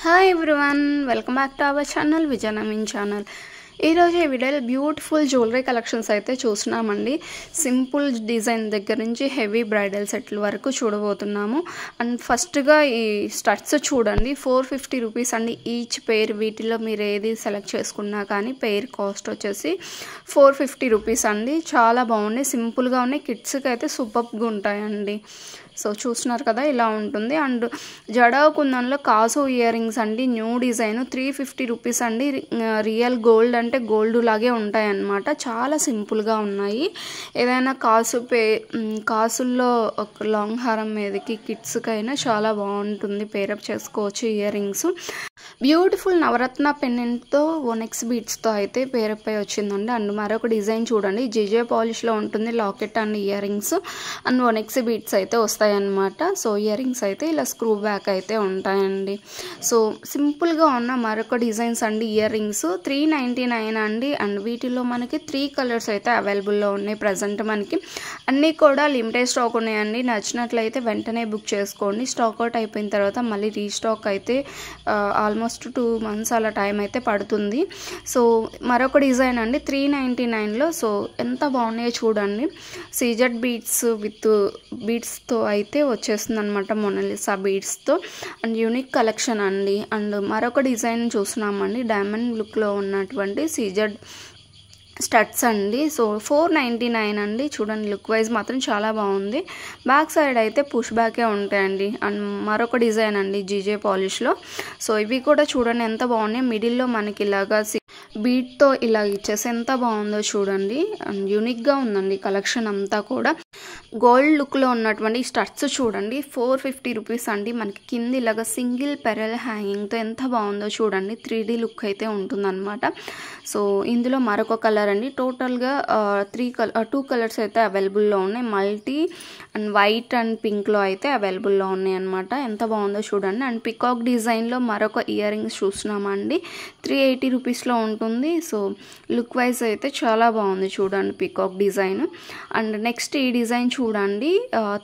Hi everyone, welcome back to our channel విజయనమిన్ channel. ఈరోజు ఈ వీడియోలో బ్యూటిఫుల్ జ్యువెలరీ కలెక్షన్స్ అయితే చూస్తున్నామండి. సింపుల్ డిజైన్ దగ్గర నుంచి హెవీ బ్రైడల్ సెట్ల వరకు చూడబోతున్నాము. అండ్ ఫస్ట్గా ఈ స్టడ్స్ చూడండి, 450 రూపీస్ అండి ఈచ్ పెయిర్. వీటిలో మీరు ఏది సెలెక్ట్ చేసుకున్నా కానీ పెయిర్ కాస్ట్ వచ్చేసి 450 రూపీస్ అండి. చాలా బాగున్నాయి, సింపుల్గా ఉన్నాయి, కిడ్స్కి అయితే సూపర్గా ఉంటాయండి. సో చూస్తున్నారు కదా, ఇలా ఉంటుంది. And Jada కుందన్లో Kasu ear rings అండి, న్యూ డిజైన్, 350 రూపీస్ అండి. రియల్ గోల్డ్ అంటే గోల్డ్ లాగే ఉంటాయన్నమాట, చాలా సింపుల్గా ఉన్నాయి. ఏదైనా కాసుల్లో ఒక లాంగ్ హారం మీదకి కిడ్స్కైనా చాలా బాగుంటుంది, పేరప్ చేసుకోవచ్చు ఇయర్ రింగ్స్. బ్యూటిఫుల్ నవరత్న పెండెంట్తో ఒనెక్స్ బీడ్స్తో అయితే పేరప్ అయి వచ్చిందండి. అండ్ మరొక డిజైన్ చూడండి, జిజే పాలిష్లో ఉంటుంది, locket and earrings and onyx beads అయితే వస్తాయన్నమాట. సో ఇయర్ రింగ్స్ అయితే ఇలా స్క్రూ బ్యాక్ అయితే ఉంటాయండి. సో సింపుల్గా ఉన్న మరొక డిజైన్స్ అండి, ఇయర్ రింగ్స్ 399 అండి. అండ్ వీటిలో మనకి 3 కలర్స్ అయితే అవైలబుల్లో ఉన్నాయి ప్రజెంట్. మనకి అన్నీ కూడా లిమిటెడ్ స్టాక్ ఉన్నాయండి. నచ్చినట్లయితే వెంటనే బుక్ చేసుకోండి. స్టాక్ అవుట్ అయిపోయిన తర్వాత మళ్ళీ రీస్టాక్ అయితే ఆల్మోస్ట్ 2 months అలా టైం అయితే పడుతుంది. సో మరొక డిజైన్ అండి 399లో. సో ఎంత బాగున్నాయో చూడండి, సీజెడ్ బీడ్స్ విత్ బీడ్స్తో అయితే వచ్చేస్తుంది అనమాట, మొనాలిసా బీడ్స్తో. అండ్ యూనిక్ కలెక్షన్ అండి. అండ్ మరొక డిజైన్ చూస్తున్నామండి, డైమండ్ లుక్లో ఉన్నటువంటి సీజెడ్ స్టడ్స్ అండి. సో 499 అండి. చూడండి, లుక్ వైజ్ మాత్రం చాలా బాగుంది. బ్యాక్ సైడ్ అయితే పుష్ బ్యాకే ఉంటాయండి. అండ్ మరొక డిజైన్ అండి జీజే పాలిష్లో. సో ఇవి కూడా చూడండి ఎంత బాగున్నాయి. మిడిల్లో మనకి ఇలాగా బీట్తో ఇలా ఇచ్చేసి ఎంత బాగుందో చూడండి. అండ్ యూనిక్గా ఉందండి కలెక్షన్ అంతా కూడా. గోల్డ్ లుక్లో ఉన్నటువంటి స్టడ్స్ చూడండి, 450 రూపీస్ అండి. మనకి కింద ఇలాగ సింగిల్ పెరల్ హ్యాంగింగ్తో ఎంత బాగుందో చూడండి, 3D లుక్ అయితే ఉంటుందన్నమాట. సో ఇందులో మరొక కలర్ అండి, టోటల్గా 2 కలర్స్ అయితే అవైలబుల్లో ఉన్నాయి. మల్టీ అండ్ వైట్ అండ్ పింక్లో అయితే అవైలబుల్లో ఉన్నాయి అనమాట. ఎంత బాగుందో చూడండి. అండ్ పికాక్ డిజైన్లో మరొక ఇయర్ రింగ్స్ చూస్తున్నామండి, 380 రూపీస్లో ఉంటుంది. సో లుక్ వైజ్ అయితే చాలా బాగుంది చూడండి పికాక్ డిజైన్. అండ్ నెక్స్ట్ ఈ డిజైన్ చూడండి,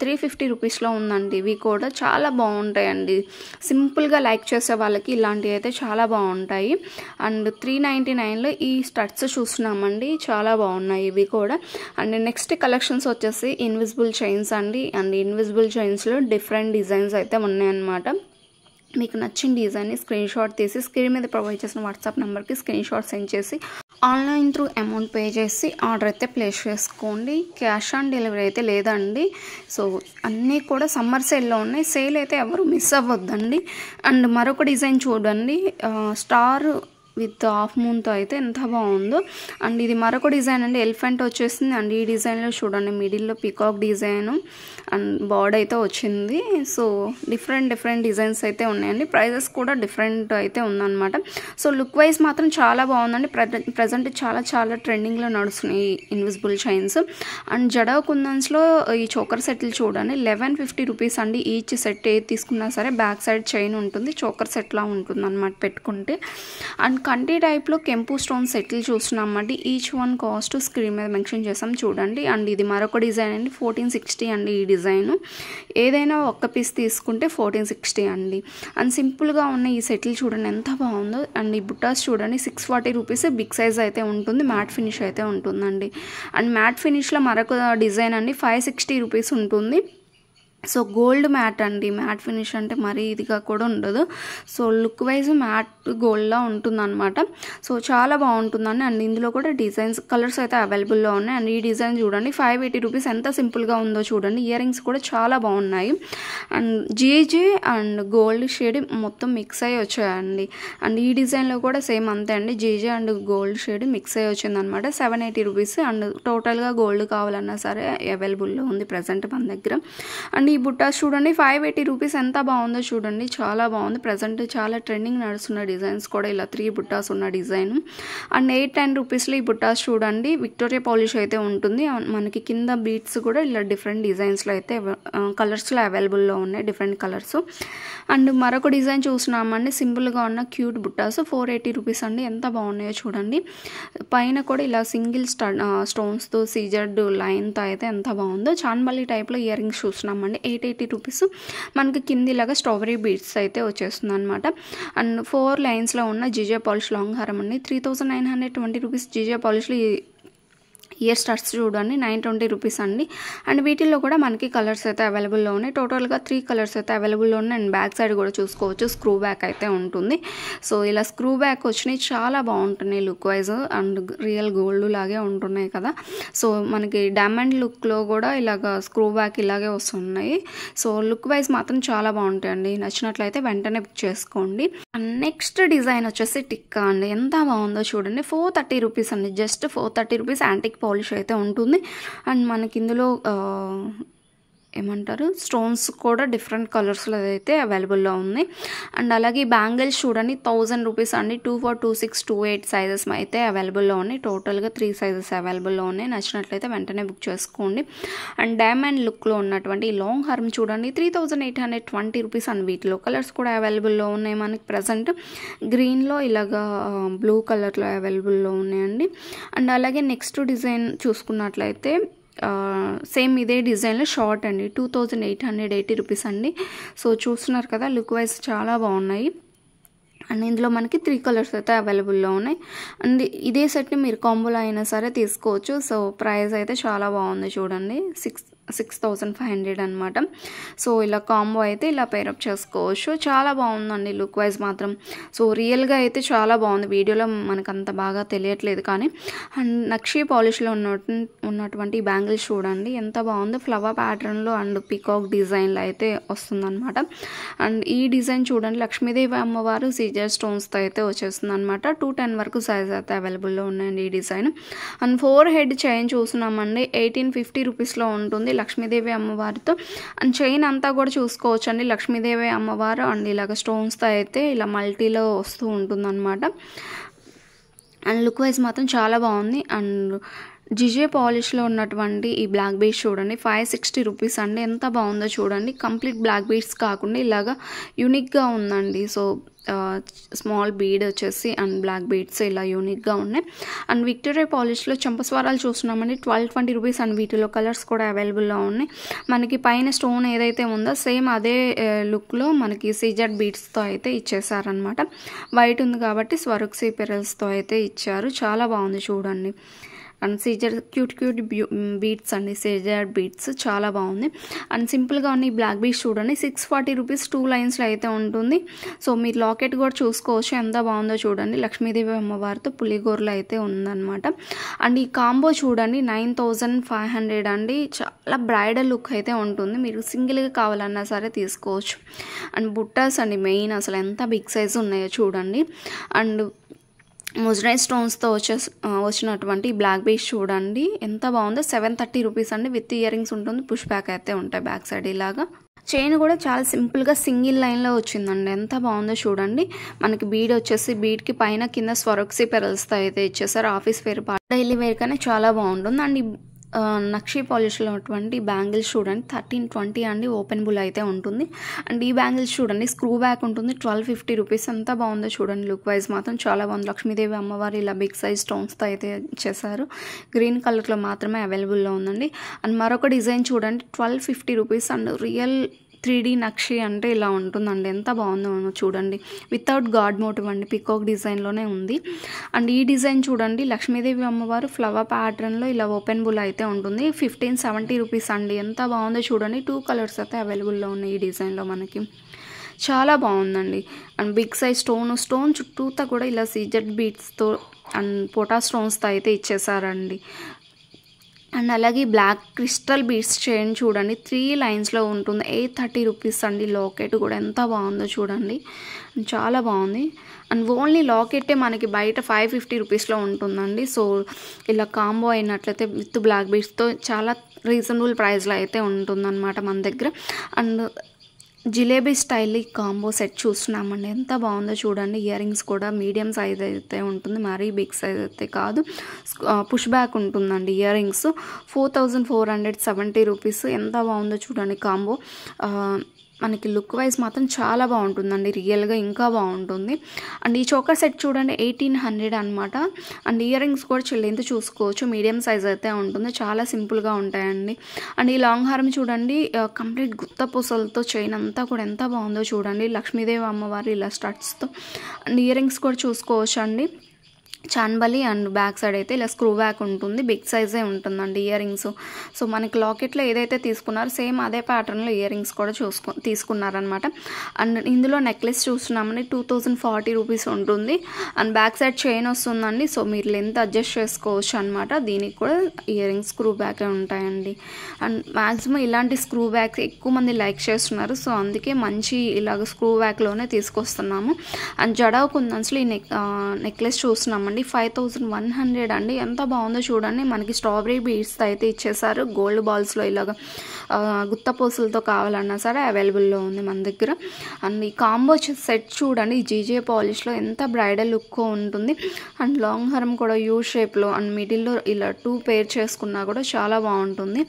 350 రూపీస్లో ఉందండి. ఇవి కూడా చాలా బాగుంటాయండి, సింపుల్గా లైక్ చేసే వాళ్ళకి ఇలాంటివి అయితే చాలా బాగుంటాయి. అండ్ 399లో ఈ స్టడ్స్ చూస్తున్నామండి, చాలా బాగున్నాయి ఇవి కూడా. అండ్ నెక్స్ట్ కలెక్షన్స్ వచ్చేసి ఇన్విజిబుల్ చైన్స్ అండి. అండ్ ఇన్విజిబుల్ చైన్స్లో డిఫరెంట్ డిజైన్స్ అయితే ఉన్నాయన్నమాట. మీకు నచ్చిన డిజైన్ని స్క్రీన్ షాట్ తీసి స్క్రీన్ మీద ప్రొవైడ్ చేసిన వాట్సాప్ నెంబర్కి స్క్రీన్ షాట్ సెండ్ చేసి ఆన్లైన్ త్రూ అమౌంట్ పే చేసి ఆర్డర్ అయితే ప్లేస్ చేసుకోండి. క్యాష్ ఆన్ డెలివరీ అయితే లేదండి. సో అన్నీ కూడా సమ్మర్ సేల్లో ఉన్నాయి, సేల్ అయితే ఎవరు మిస్ అవ్వద్దండి. అండ్ మరొక డిజైన్ చూడండి, స్టార్ విత్ హాఫ్ మూన్తో అయితే ఎంత బాగుందో. అండ్ ఇది మరొక డిజైన్ అండి, ఎలిఫెంట్ వచ్చేసింది. అండ్ ఈ డిజైన్లో చూడండి, మిడిల్లో పికాక్ డిజైన్ అండ్ బార్డ్ అయితే వచ్చింది. సో డిఫరెంట్ డిజైన్స్ అయితే ఉన్నాయండి. ప్రైజెస్ కూడా డిఫరెంట్ అయితే ఉందన్నమాట. సో లుక్ వైజ్ మాత్రం చాలా బాగుందండి. ప్రజెంట్ చాలా ట్రెండింగ్లో నడుస్తున్నాయి ఇన్విజిబుల్ చైన్స్. అండ్ జడా కుందన్స్లో ఈ చోకర్ సెట్లు చూడండి, 1150 రూపీస్ అండి ఈచ్ సెట్. ఏది తీసుకున్నా సరే బ్యాక్ సైడ్ చైన్ ఉంటుంది, చోకర్ సెట్లా ఉంటుంది అనమాట పెట్టుకుంటే. అండ్ కంటి టైప్లో కెంపు స్టోన్ సెట్లు చూస్తున్నామండి, ఈచ్ వన్ కాస్ట్ స్క్రీన్ మీద మెన్షన్ చేసాం చూడండి. అండ్ ఇది మరొక డిజైన్ అండి, 1460 అండి ఈ డిజైన్. ఏదైనా ఒక్క పీస్ తీసుకుంటే 1460 అండి. అండ్ సింపుల్గా ఉన్న ఈ సెట్లు చూడండి ఎంత బాగుందో. అండ్ ఈ బుట్టాస్ చూడండి, 640 రూపీస్. బిగ్ సైజ్ అయితే ఉంటుంది, మ్యాట్ ఫినిష్ అయితే ఉంటుందండి. అండ్ మ్యాట్ ఫినిష్లో మరొక డిజైన్ అండి, 560 రూపీస్ ఉంటుంది. సో గోల్డ్ మ్యాట్ అండి, మ్యాట్ ఫినిష్ అంటే మరీ ఇదిగా కూడా ఉండదు. సో లుక్ వైజ్ మ్యాట్ గోల్డ్లా ఉంటుందన్నమాట. సో చాలా బాగుంటుందండి. అండ్ ఇందులో కూడా డిజైన్స్ కలర్స్ అయితే అవైలబుల్లో ఉన్నాయి. అండ్ ఈ డిజైన్ చూడండి, 580 రూపీస్, ఎంత సింపుల్గా ఉందో చూడండి. ఇయర్ రింగ్స్ కూడా చాలా బాగున్నాయి. And GJ and gold shade మొత్తం మిక్స్ అయ్యి వచ్చాయండి. అండ్ ఈ డిజైన్లో కూడా సేమ్ అంతే అండి, GJ and gold shade mix అయ్యి వచ్చిందనమాట, 780 రూపీస్. అండ్ టోటల్గా గోల్డ్ కావాలన్నా సరే అవైలబుల్లో ఉంది ప్రజెంట్ మన దగ్గర. అండ్ ఈ బుట్టాస్ చూడండి, 580 రూపీస్, ఎంత బాగుందో చూడండి, చాలా బాగుంది. ప్రజెంట్ చాలా ట్రెండింగ్ నడుస్తున్న డిజైన్స్ కూడా ఇలా 3 బుట్టాస్ ఉన్న డిజైన్. అండ్ 810 రూపీస్లో ఈ బుట్టాస్ చూడండి, విక్టోరియా పాలిష్ అయితే ఉంటుంది. మనకి కింద బీట్స్ కూడా ఇలా డిఫరెంట్ డిజైన్స్లో అయితే కలర్స్లో అవైలబుల్లో ఉన్నాయి, డిఫరెంట్ కలర్స్. అండ్ మరొక డిజైన్ చూస్తున్నామండి, సింపుల్గా ఉన్న క్యూట్ బుట్టాస్, 480 రూపీస్ అండి. ఎంత బాగున్నాయో చూడండి. పైన కూడా ఇలా సింగిల్ స్టోన్స్తో సీజర్డ్ లైన్తో అయితే ఎంత బాగుందో. చాన్బల్లి టైప్లో ఇయర్ రింగ్స్ చూస్తున్నామండి, అండి 880 రూపీస్. మనకి కింది ఇలాగా స్ట్రాబెరీ బీడ్స్ అయితే వచ్చేస్తుంది అనమాట. అండ్ 4 లైన్స్లో ఉన్న జీజే పాలిష్ లాంగ్ హారం అండి 3920 రూపీస్. జీజే పాలిష్లో ఇయర్ స్టార్ట్స్ చూడండి 920 రూపీస్ అండి. అండ్ వీటిల్లో కూడా మనకి కలర్స్ అయితే అవైలబుల్లో ఉన్నాయి. టోటల్గా 3 కలర్స్ అయితే అవైలబుల్లో ఉన్నాయి. అండ్ బ్యాక్ సైడ్ కూడా చూసుకోవచ్చు స్క్రూ బ్యాక్ అయితే ఉంటుంది. సో ఇలా స్క్రూ బ్యాక్ వచ్చినాయి, చాలా బాగుంటున్నాయి look wise. And real gold లాగే ఉంటున్నాయి కదా. సో మనకి డైమండ్ లుక్లో కూడా ఇలాగ స్క్రూ బ్యాక్ ఇలాగే వస్తున్నాయి. సో లుక్ వైజ్ మాత్రం చాలా బాగుంటాయండి. నచ్చినట్లయితే వెంటనే బుక్ చేసుకోండి. అండ్ నెక్స్ట్ డిజైన్ వచ్చేసి టిక్కా అండి. ఎంత బాగుందో చూడండి. 430 రూపీస్ అండి. Just 430 rupees. యాంటిక్ పాలిష్ అయితే ఉంటుంది. అండ్ మనకి ఇందులో ఏమంటారు స్టోన్స్ కూడా డిఫరెంట్ కలర్స్లో అయితే అవైలబుల్లో ఉన్నాయి. అండ్ అలాగే బ్యాంగిల్స్ చూడండి 1000 రూపీస్ అండి. 24, 26, 28 సైజెస్ అయితే అవైలబుల్లో ఉన్నాయి. టోటల్గా 3 సైజెస్ అవైలబుల్లో ఉన్నాయి. నచ్చినట్లయితే వెంటనే బుక్ చేసుకోండి. అండ్ డైమండ్ లుక్లో ఉన్నటువంటి లాంగ్ హారం చూడండి 3820 రూపీస్ అండ్ వీటిలో కలర్స్ కూడా అవైలబుల్లో ఉన్నాయి. మనకి ప్రజెంట్ గ్రీన్లో ఇలాగా బ్లూ కలర్లో అవైలబుల్లో ఉన్నాయండి. అండ్ అలాగే నెక్స్ట్ డిజైన్ చూసుకున్నట్లయితే సేమ్ ఇదే డిజైన్లో షార్ట్ అండి 2880 రూపీస్ అండి. సో చూస్తున్నారు కదా లుక్ వైజ్ చాలా బాగున్నాయి. అండ్ ఇందులో మనకి 3 కలర్స్ అయితే అవైలబుల్లో ఉన్నాయి. అండ్ ఇదే సెట్ని మీరు కాంబోలో అయినా సరే తీసుకోవచ్చు. సో ప్రైస్ అయితే చాలా బాగుంది చూడండి 6500 అనమాట. సో ఇలా కాంబో అయితే ఇలా పేరప్ చేసుకోవచ్చు. చాలా బాగుందండి లుక్ వైజ్ మాత్రం. సో రియల్గా అయితే చాలా బాగుంది. వీడియోలో మనకు అంత బాగా తెలియట్లేదు కానీ. అండ్ నక్షీ పాలిష్లో ఉన్నటువంటి బ్యాంగిల్స్ చూడండి ఎంత బాగుందో. ఫ్లవర్ ప్యాటర్న్లో అండ్ పికాక్ డిజైన్లో అయితే వస్తుందన్నమాట. అండ్ ఈ డిజైన్ చూడండి లక్ష్మీదేవి అమ్మవారు సీజర్ స్టోన్స్తో అయితే వచ్చేస్తుంది అనమాట. 210 వరకు సైజ్ అయితే అవైలబుల్లో ఉన్నాయండి ఈ డిజైన్. అండ్ 4 హెడ్ చైన్ చూస్తున్నామండి 1850 రూపీస్లో ఉంటుంది లక్ష్మీదేవి అమ్మవారితో. అండ్ చైన్ అంతా కూడా చూసుకోవచ్చు అండి లక్ష్మీదేవి అమ్మవారు అండ్ ఇలాగ స్టోన్స్తో అయితే ఇలా మల్టీలో వస్తూ ఉంటుందన్నమాట. అండ్ లుక్ వైజ్ మాత్రం చాలా బాగుంది. అండ్ జిజే పాలిష్లో ఉన్నటువంటి ఈ బ్లాక్ బీడ్స్ చూడండి 560 రూపీస్ అండి. ఎంత బాగుందో చూడండి. కంప్లీట్ బ్లాక్ బీడ్స్ కాకుండా ఇలాగా యూనిక్గా ఉందండి. సో స్మాల్ బీడ్ వచ్చేసి అండ్ బ్లాక్ బీడ్స్ ఇలా యూనిక్గా ఉన్నాయి. అండ్ విక్టోరియా పాలిష్లో చంపస్వరాలు చూస్తున్నామండి 1220 రూపీస్ అండ్ వీటిలో కలర్స్ కూడా అవైలబుల్లో ఉన్నాయి. మనకి పైన స్టోన్ ఏదైతే ఉందో సేమ్ అదే లుక్లో మనకి సీజెడ్ బీడ్స్తో అయితే ఇచ్చేసారనమాట. వైట్ ఉంది కాబట్టి స్వరక్సీ పెరల్స్తో అయితే ఇచ్చారు. చాలా బాగుంది చూడండి. అండ్ సీజర్ క్యూట్ బీడ్స్ అండి. సీజర్ బీడ్స్ చాలా బాగుంది. అండ్ సింపుల్గా ఉన్న ఈ బ్లాక్ బీడ్స్ చూడండి 640 రూపీస్ 2 లైన్స్లో అయితే ఉంటుంది. సో మీరు లాకెట్ కూడా చూసుకోవచ్చు ఎంత బాగుందో చూడండి. లక్ష్మీదేవి అమ్మవారితో పులిగోరలో అయితే ఉందన్నమాట. అండ్ ఈ కాంబో చూడండి 9500 అండి. చాలా బ్రైడల్ లుక్ అయితే ఉంటుంది. మీరు సింగిల్గా కావాలన్నా సరే తీసుకోవచ్చు. అండ్ బుట్టాస్ అండి మెయిన్ అసలు ఎంత బిగ్ సైజ్ ఉన్నాయో చూడండి. అండ్ ముజ్రైజ్ స్టోన్స్తో వచ్చినటువంటి బ్లాక్ బీడ్స్ చూడండి ఎంత బాగుందో 730 రూపీస్ అండి. విత్ ఇయర్ రింగ్స్ ఉంటుంది. పుష్ బ్యాక్ అయితే ఉంటాయి బ్యాక్ సైడ్ ఇలాగా. చైన్ కూడా చాలా సింపుల్గా సింగిల్ లైన్లో వచ్చిందండి. ఎంత బాగుందో చూడండి. మనకి బీడ్ వచ్చేసి బీడ్కి పైన కింద స్వరక్సీ పెరల్స్తో అయితే ఇచ్చేసారు. ఆఫీస్ వేర్ డైలీ వేర్ కానీ చాలా బాగుంటుంది. అండ్ నక్షీ పాలిష్లో ఉన్నటువంటి బ్యాంగిల్స్ చూడండి 1320 అండి. ఓపెన్ బుల్ అయితే ఉంటుంది. అండ్ ఈ బ్యాంగిల్స్ చూడండి స్క్రూ బ్యాక్ ఉంటుంది 1250 రూపీస్. ఎంత బాగుందో చూడండి. లుక్ వైజ్ మాత్రం చాలా బాగుంది. లక్ష్మీదేవి అమ్మవారు ఇలా బిగ్ సైజ్ స్టోన్స్తో అయితే చేశారు. గ్రీన్ కలర్లో మాత్రమే అవైలబుల్లో ఉందండి. అండ్ మరొక డిజైన్ చూడండి 1250 రూపీస్ అండ్ రియల్ 3D నక్షి అంటే ఇలా ఉంటుందండి. ఎంత బాగుందో చూడండి. వితౌట్ గాడ్ మోటివ్ అండి. పికాక్ డిజైన్లోనే ఉంది. అండ్ ఈ డిజైన్ చూడండి లక్ష్మీదేవి అమ్మవారు ఫ్లవర్ ప్యాటర్న్లో ఇలా ఓపెన్ బుల్ అయితే ఉంటుంది 1570 రూపీస్ అండి. ఎంత బాగుందో చూడండి. 2 కలర్స్ అయితే అవైలబుల్లో ఉన్నాయి ఈ డిజైన్లో మనకి. చాలా బాగుందండి. అండ్ బిగ్ సైజ్ స్టోన్ చుట్టూతా కూడా ఇలా సీజెడ్ బీడ్స్తో అండ్ పోటా స్టోన్స్తో అయితే ఇచ్చేసారండి. అండ్ అలాగే బ్లాక్ క్రిస్టల్ బీడ్స్ చైన్ చూడండి 3 లైన్స్లో ఉంటుంది 830 రూపీస్ అండి. లాకెట్ కూడా ఎంత బాగుందో చూడండి. చాలా బాగుంది. అండ్ ఓన్లీ లాకెట్టే మనకి బయట 550 రూపీస్లో ఉంటుందండి. సో ఇలా కాంబో అయినట్లయితే విత్ బ్లాక్ బీడ్స్తో చాలా రీజనబుల్ ప్రైస్లో అయితే ఉంటుందన్నమాట మన దగ్గర. And jalebi style combo set చూస్తున్నామండి. ఎంత బాగుందో చూడండి. ఇయర్ రింగ్స్ కూడా మీడియం సైజ్ అయితే ఉంటుంది. మరీ బిగ్ సైజ్ అయితే కాదు. పుష్ బ్యాక్ ఉంటుందండి ఇయర్ రింగ్స్ 4470 రూపీస్. ఎంత బాగుందో చూడండి కాంబో. మనకి లుక్ వైజ్ మాత్రం చాలా బాగుంటుందండి, రియల్గా ఇంకా బాగుంటుంది. అండ్ ఈ చోకర్ సెట్ చూడండి 1800 అనమాట. అండ్ ఇయర్ రింగ్స్ కూడా లెంత్ చూసుకోవచ్చు, మీడియం సైజ్ అయితే ఉంటుంది, చాలా సింపుల్గా ఉంటాయండి. అండ్ ఈ లాంగ్ హారం చూడండి కంప్లీట్ గుత్త పూసలతో చైన్ అంతా కూడా ఎంత బాగుందో చూడండి, లక్ష్మీదేవి అమ్మవారి ఇలా స్టడ్స్తో. అండ్ ఇయర్ రింగ్స్ కూడా చూసుకోవచ్చు అండి, చాన్బలి అండ్ బ్యాక్ సైడ్ అయితే ఇలా స్క్రూ బ్యాక్ ఉంటుంది, బిగ్ సైజే ఉంటుందండి ఇయర్ రింగ్స్. సో మనకి లాకెట్లో ఏదైతే తీసుకున్నారో సేమ్ అదే ప్యాటర్న్లో ఇయర్ రింగ్స్ కూడా తీసుకున్నారనమాట. అండ్ ఇందులో నెక్లెస్ చూస్తున్నామండి 2040 రూపీస్ ఉంటుంది. అండ్ బ్యాక్ సైడ్ చైన్ వస్తుందండి, సో మీరు లెంత్ అడ్జస్ట్ చేసుకోవచ్చు అనమాట. దీనికి కూడా ఇయర్ రింగ్స్ స్క్రూ బ్యాకే ఉంటాయండి. అండ్ మ్యాక్సిమం ఇలాంటి స్క్రూ బ్యాగ్స్ ఎక్కువ మంది లైక్ చేస్తున్నారు, సో అందుకే మంచి ఇలాగ స్క్రూ బ్యాక్లోనే తీసుకొస్తున్నాము. అండ్ జడావ్ కుందన్స్లో ఈ నెక్లెస్ చూస్తున్నామండి 5100 అండి, ఎంత బాగుందో చూడండి. మనకి స్ట్రాబెరీ బీడ్స్తో అయితే ఇచ్చేసారు, గోల్డ్ బాల్స్లో ఇలాగ గుత్త పూసలతో కావాలన్నా సరే అవైలబుల్లో ఉంది మన దగ్గర. అండ్ ఈ కాంబో సెట్ చూడండి జీజే పాలిష్లో ఎంత బ్రైడల్ లుక్ ఉంటుంది. అండ్ లాంగ్ హారం కూడా యూ షేప్లో అండ్ మిడిల్లో ఇలా 2 పేర్ చేసుకున్నా కూడా చాలా బాగుంటుంది.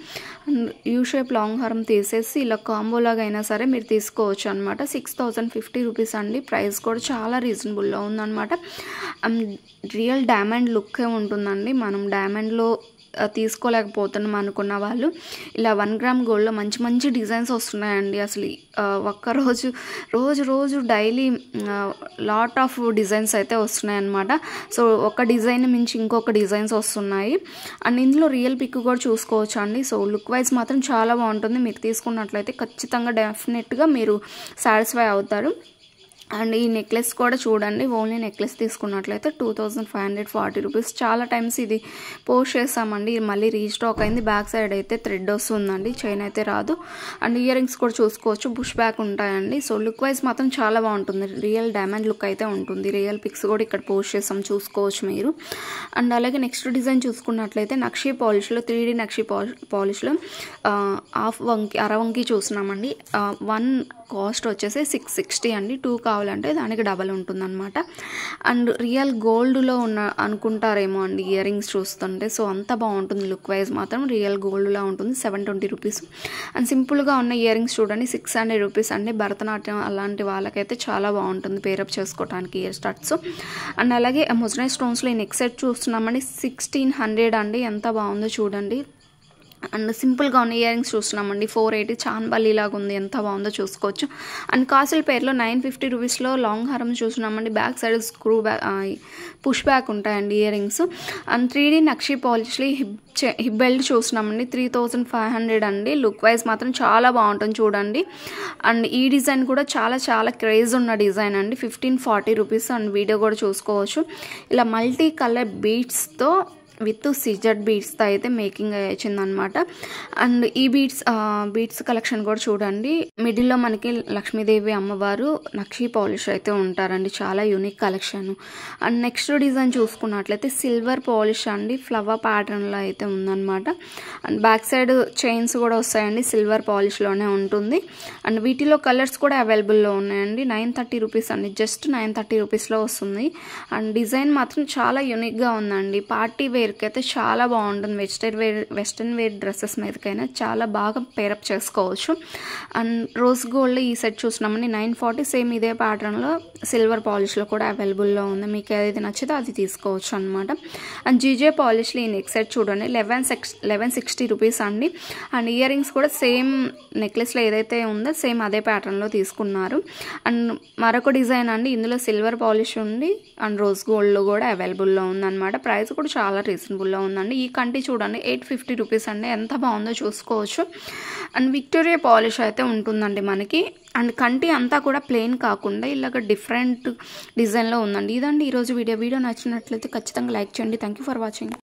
అండ్ యూ షేప్ లాంగ్ హారం తీసేసి ఇలా కాంబోలాగా అయినా సరే మీరు తీసుకోవచ్చు అనమాట. 6050 రూపీస్ అండి, ప్రైస్ కూడా చాలా రీజనబుల్లో ఉందన్నమాట. రియల్ డైమండ్ లుక్కే ఉంటుందండి. మనం డైమండ్లో తీసుకోలేకపోతున్నాం అనుకున్న వాళ్ళు ఇలా 1 గ్రామ్ గోల్డ్లో మంచి మంచి డిజైన్స్ వస్తున్నాయండి. అసలు రోజు డైలీ లాట్ ఆఫ్ డిజైన్స్ అయితే వస్తున్నాయి అనమాట. సో ఒక డిజైన్ మించి ఇంకొక డిజైన్స్ వస్తున్నాయి. అండ్ ఇందులో రియల్ పిక్ కూడా చూసుకోవచ్చు అండి. సో లుక్ వైజ్ మాత్రం చాలా బాగుంటుంది, మీరు తీసుకున్నట్లయితే ఖచ్చితంగా డెఫినెట్గా మీరు సాటిస్ఫై అవుతారు. అండ్ ఈ నెక్లెస్ కూడా చూడండి, ఓన్లీ నెక్లెస్ తీసుకున్నట్లయితే 2540 రూపీస్. చాలా టైమ్స్ ఇది పోస్ట్ చేస్తామండి, ఇది మళ్ళీ రీస్టాక్ అయింది. బ్యాక్ సైడ్ అయితే థ్రెడ్ వస్తుందండి, చైన్ అయితే రాదు. అండ్ ఇయర్ రింగ్స్ కూడా చూసుకోవచ్చు, బుష్ బ్యాక్ ఉంటాయండి. సో లుక్ వైజ్ మాత్రం చాలా బాగుంటుంది, రియల్ డైమండ్ లుక్ అయితే ఉంటుంది. రియల్ పిక్స్ కూడా ఇక్కడ పోస్ట్ చేస్తాం, చూసుకోవచ్చు మీరు. అండ్ అలాగే నెక్స్ట్ డిజైన్ చూసుకున్నట్లయితే నక్షి పాలిష్లో 3D నక్షి పాలిష్లో అరవంకి చూస్తున్నామండి. 1 కాస్ట్ వచ్చేసి 660 అండి, 2 కావాలంటే దానికి డబల్ ఉంటుందన్నమాట. అండ్ రియల్ గోల్డ్లో అనుకుంటారేమో అండి ఇయర్ రింగ్స్ చూస్తుంటే, సో అంత బాగుంటుంది లుక్ వైజ్ మాత్రం రియల్ గోల్డ్లా ఉంటుంది. 720 రూపీస్. అండ్ సింపుల్గా ఉన్న ఇయర్ రింగ్స్ చూడండి 600 రూపీస్ అండి. భరతనాట్యం అలాంటి వాళ్ళకైతే చాలా బాగుంటుంది పేరప్ చేసుకోవడానికి ఇయర్ స్టడ్స్. అండ్ అలాగే మొజనైజ్ స్టోన్స్లో ఈ నెక్ సెట్ చూస్తున్నామండి 1600 అండి, ఎంత బాగుందో చూడండి. అండ్ సింపుల్గా ఉన్న ఇయర్ రింగ్స్ చూస్తున్నామండి 480, చాన్బలి లాగా ఉంది, ఎంత బాగుందో చూసుకోవచ్చు. అండ్ కాసుల పేర్లో 950 రూపీస్లో లాంగ్ హారం చూస్తున్నామండి, back side screw back push back ఉంటాయండి ఇయర్ రింగ్స్. అండ్ 3D నక్షి పాలిష్లో హిప్ బెల్ట్ చూస్తున్నామండి 3500 అండి. లుక్ వైజ్ మాత్రం చాలా బాగుంటుంది చూడండి. అండ్ ఈ డిజైన్ కూడా చాలా క్రేజ్ ఉన్న డిజైన్ అండి, 1540 రూపీస్. అండ్ వీడియో కూడా చూసుకోవచ్చు. ఇలా మల్టీ కలర్ బీడ్స్తో విత్ సిజెడ్ బీడ్స్తో అయితే మేకింగ్ వచ్చిందనమాట. అండ్ ఈ బీడ్స్ కలెక్షన్ కూడా చూడండి, మిడిల్లో మనకి లక్ష్మీదేవి అమ్మవారు నక్షి పాలిష్ అయితే ఉంటారండి, చాలా unique collection. And next design చూసుకున్నట్లయితే సిల్వర్ పాలిష్ అండి, ఫ్లవర్ ప్యాటర్న్లో అయితే ఉందన్నమాట. అండ్ బ్యాక్ సైడ్ చైన్స్ కూడా వస్తాయండి, సిల్వర్ పాలిష్లోనే ఉంటుంది. అండ్ వీటిలో కలర్స్ కూడా అవైలబుల్లో ఉన్నాయండి. 930 రూపీస్ అండి, జస్ట్ 930 రూపీస్లో వస్తుంది. అండ్ డిజైన్ మాత్రం చాలా యూనిక్గా ఉందండి, పార్టీ వేర్ అయితే చాలా బాగుంటుంది. వెస్టర్న్ వేర్ డ్రెస్సెస్ మీదకైనా చాలా బాగా పేరప్ చేసుకోవచ్చు. అండ్ రోజ్ గోల్డ్ ఈ సెట్ చూసినామని 940, సేమ్ ఇదే ప్యాటర్న్లో సిల్వర్ పాలిష్లో కూడా అవైలబుల్లో ఉంది, మీకు ఏది నచ్చితే అది తీసుకోవచ్చు అనమాట. అండ్ జీజే పాలిష్లో ఈ నెక్ సెట్ చూడండి 1160 రూపీస్ అండి. అండ్ ఇయర్ రింగ్స్ కూడా సేమ్ నెక్లెస్లో ఏదైతే ఉందో సేమ్ అదే ప్యాటర్న్లో తీసుకున్నారు. అండ్ మరొక డిజైన్ అండి, ఇందులో సిల్వర్ పాలిష్ ఉంది అండ్ రోజ్ గోల్డ్లో కూడా అవైలబుల్లో ఉందన్నమాట. ప్రైస్ కూడా చాలా రీజనబుల్లో ఉందండి. ఈ కంటి చూడండి 850 రూపీస్ అండి, ఎంత బాగుందో చూసుకోవచ్చు. అండ్ విక్టోరియా పాలిష్ అయితే ఉంటుందండి మనకి. అండ్ కంటి అంతా కూడా ప్లెయిన్ కాకుండా ఇలాగ డిఫరెంట్ డిజైన్లో ఉందండి. ఇదండి ఈరోజు వీడియో నచ్చినట్లయితే ఖచ్చితంగా లైక్ చేయండి. Thank you for watching.